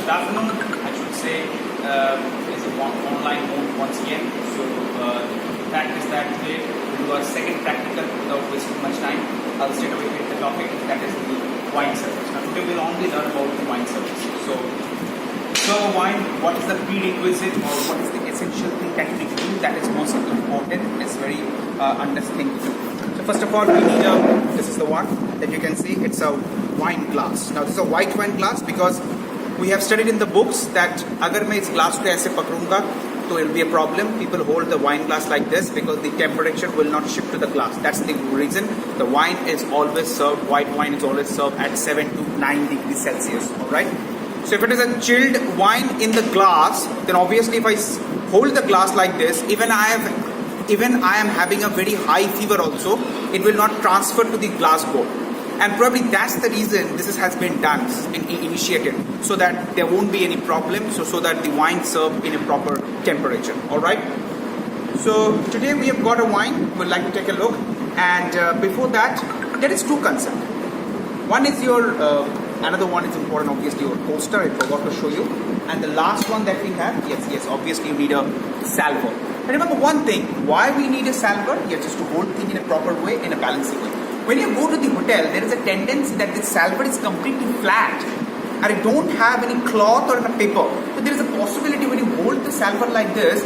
Good afternoon, I should say. It's an online mode once again. So the fact is that today we'll do our second practical without wasting much time. I'll straight away hit the topic, that is the wine service. Now today we'll only learn about the wine service. So serve a wine, what is the prerequisite or what is the essential thing that you need to do that is most important. It's very understanding. So first of all, we need this is the one that you can see, it's a wine glass. Now this is a white wine glass because we have studied in the books that agar मैं इस glass को ऐसे पकड़ूंगा तो it will be a problem. People hold the wine glass like this because the temperature will not shift to the glass. That's the reason the wine is always served, white wine is always served at 7 to 9 degrees Celsius. Alright? So if it is a chilled wine in the glass, then obviously if I hold the glass like this, even I am having a very high fever also, it will not transfer to the glass bowl. And probably that's the reason this has been done, initiated, so that there won't be any problem, so that the wine served in a proper temperature. Alright? So today we have got a wine, we'd like to take a look. And before that, there is two concepts. One is your, another one is important, obviously your poster, I forgot to show you. And the last one that we have, yes, obviously you need a salver. But remember one thing, why we need a salver? Yes, just to hold things in a proper way, in a balancing way. When you go to the hotel, there is a tendency that the salver is completely flat and it don't have any cloth or a paper. So there is a possibility when you hold the salver like this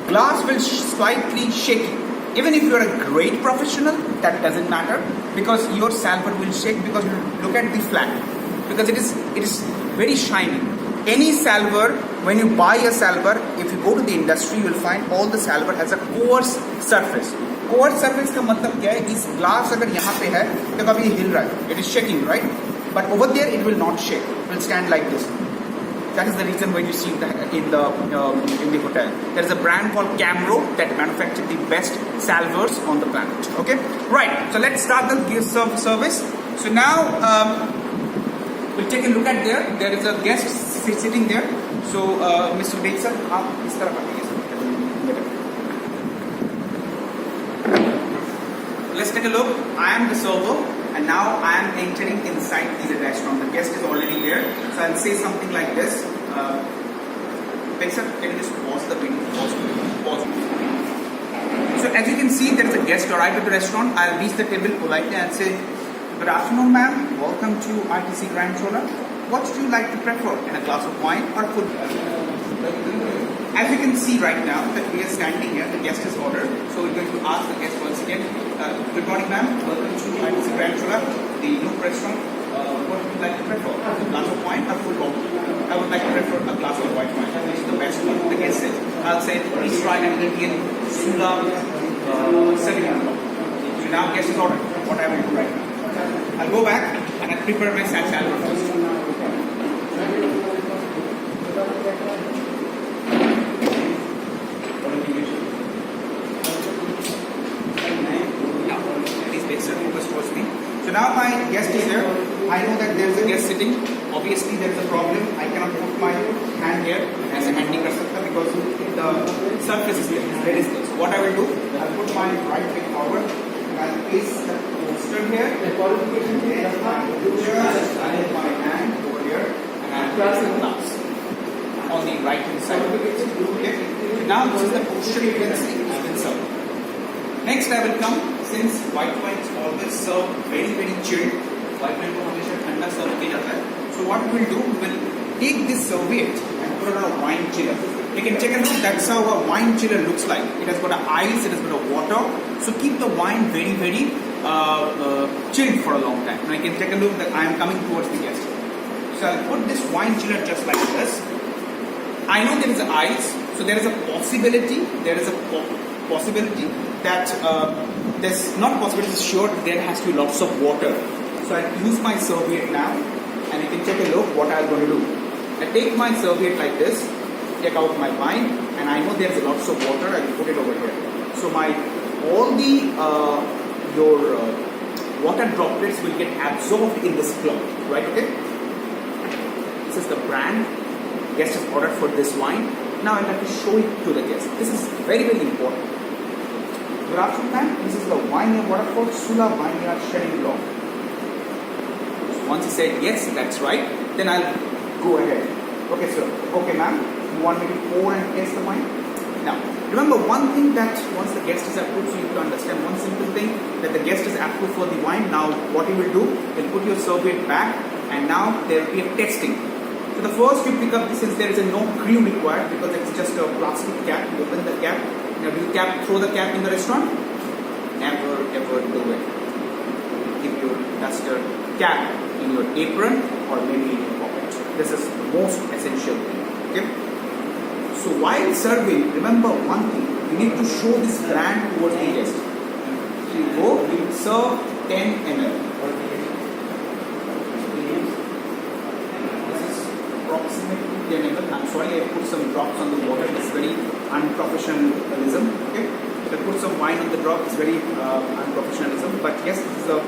glass will slightly shake. Even if you are a great professional, that doesn't matter because your salver will shake because you look at the flat. Because it is very shiny. Any salver, when you buy a salver, if you go to the industry, you will find all the salver has a coarse surface. Coarse surface का मतलब क्या है? इस glass अगर यहाँ पे है तो कभी हिल रहा है, it is shaking, right? But over there it will not shake, it will stand like this. That is the reason when you see that in the hotel. There is a brand called Camro that manufactures the best salvers on the planet. Okay, right. So let's start the guest service. So now we'll take a look at there. There is a guest sitting there. So Mr. Beg sir, आप इस तरफ आइए. Let's take a look. I am the server and now I am entering inside the restaurant. The guest is already there. So I'll say something like this. Beg sir, can you just pause the video? Pause. So as you can see, there is a guest arrived at the restaurant. I'll reach the table politely and say, "Good afternoon, ma'am. Welcome to ITC Grand Chola. What would you like to prefer? In a glass of wine or food?" As you can see right now that we are standing here, the guest is ordered. So we're going to ask the guest once again. Good morning, ma'am. Welcome to ITC Grand Chola, the new restaurant. What would you like to prefer? A glass of wine or full bottle? I would like to prefer a glass of white wine. Which is the best one? The guest said. I'll say, please try an Indian Sula 7. So now guest is ordered. What I will do right now? I'll go back and I'll prepare my salad first. So now my guest is here. I know that there is a guest sitting. Obviously there is a problem. I cannot put my hand here as a handy because the surface is there. There is this. So what I will do, I will put my right leg forward and I will place the poster here. The qualification here. I will my hand over here and I will place the glass on the right hand side. Okay. Now this is the posture you can see. I will serve. Next I will come. Since white wine is always served very chilled, white wine को हमेशा ठंडा सर्व किया जाता है. So what we will do, we will take this serviette and put it on a wine chiller. You can check and look. That's how a wine chiller looks like. It has got a ice, it has got a water. So keep the wine very chilled for a long time. Now you can take a look that I am coming towards the guest. So I'll put this wine chiller just like this. I know there is ice, so there is a possibility. That there's not possibility, it's sure there has to be lots of water. So I use my serviette now and you can take a look what I'm going to do. I take my serviette like this, take out my wine and I know there's lots of water, I will put it over here. So all the your water droplets will get absorbed in this cloth, right? Okay. This is the brand. Guest has ordered for this wine. Now I'd like to show it to the guest. This is very important. Good afternoon, ma'am. This is the wine what are called Sula Vineyard Sherry Blanc. Once he said yes, that's right, then I'll Go ahead. Okay, sir. Okay, ma'am. You want me to pour and taste the wine? Now, remember one thing that once the guest is approved, so you have to understand one simple thing, that the guest is approved for the wine. Now, what you will do, you'll put your serviette back, and now there will be a testing. So the first you pick up this, since there is no cream required because it's just a plastic cap. You open the cap. Now, do you throw the cap in the restaurant? Never ever do it. Keep your duster cap in your apron or maybe in your pocket. This is the most essential thing. Okay. So while serving, remember one thing, you need to show this brand towards the guest. So you go, you serve 10 ml. This is approximately 10 ml. I'm sorry, I put some drops on the water. It's very unprofessionalism. Okay. So I put some wine on the drop. It's very unprofessionalism. But yes, this is the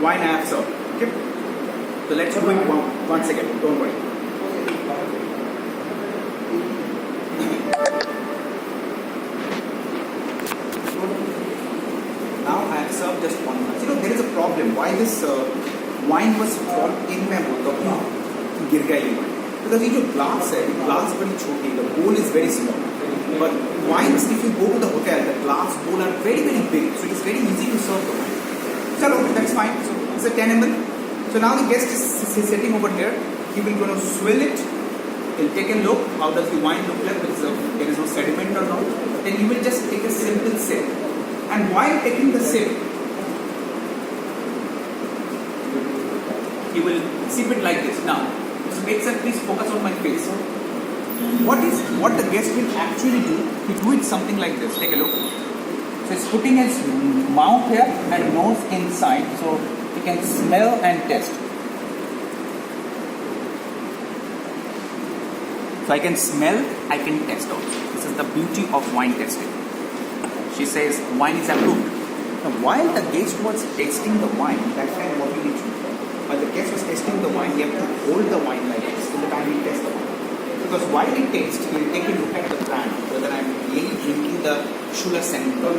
wine I have served. Okay. So let's do it once again. Don't worry. Serve just one glass. You know, there is a problem. Why this wine was poured in my bowl? गिर गया ये wine. Because ये जो glass है, glass very छोटी, the bowl is very small. But wines, if you go to the hotel, the glass bowl are very big. So it is very easy to serve the wine. So that's fine. So it's a 10 ml. So now the guest is sitting over here. He will going to swill it. He'll take a look. How does the wine look like? There is no sediment or not. Then he will just take a simple sip. And while taking the sip, he will sip it like this. Now, Mr. Bates, please focus on my face. What the guest will actually do? He do it something like this. Take a look. So he's putting his mouth here and nose inside, so he can smell and taste. So I can smell, I can taste also. This is the beauty of wine tasting. She says wine is approved. Now, while the guest was tasting the wine, that time what we need to do? While the guest was tasting the wine, he have to hold the wine like this till the time he tastes the wine. Because while he tastes, he will take a look at the brand, whether I am really drinking the Shula Sangla.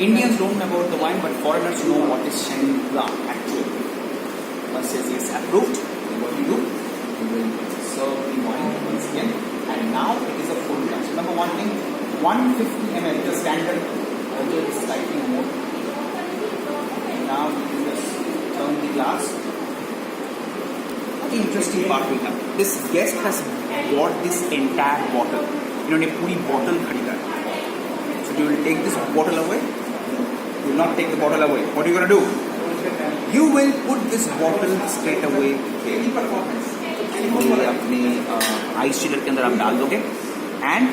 Indians don't know about the wine, but foreigners know what is Sangla actually. Once says yes, approved, then what you do? You will serve the wine once again. And now it is a full glass. Remember one thing, 150 ml, the standard. Slightly more. Now you can just turn the glass. Okay, interesting part we have. This guest has bought this entire bottle. इन्होंने पूरी bottle खरीदा. So you will take this bottle away. You will not take the bottle away. What are you going to do? You will put this bottle straight away here. ये अपने ice chiller के अंदर आप डाल दोगे. And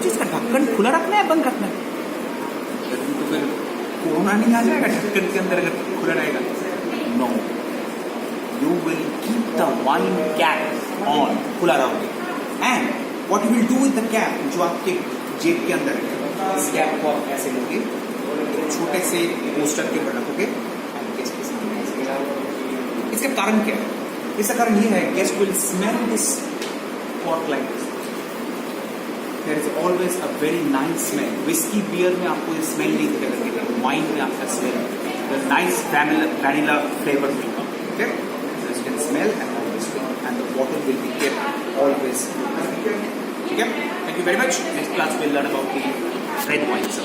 इसका ढक्कन खुला रखना है, बंद रखना है. तो फिर कोरोना नहीं आ जाएगा ढक्कन के अंदर अगर खुला रहेगा. No, you will keep the wine cap on, खुला रहोगे. And what you will do with the cap, जो आपके जेब के अंदर है, इस कैप को आप ऐसे लोगे, छोटे से पोस्टर के ऊपर रखोगे. इसका कारण क्या है? इसका कारण ये है, guest will smell this pot like this. There is always a very nice smell. Whiskey, beer में आपको ये smell नहीं दिखेगा. Wine में आपका smell. The nice vanilla flavor will come. Okay? So you can smell and always smell. And the bottle will be kept always. Okay? Thank you very much. Next class we'll learn about the red wines.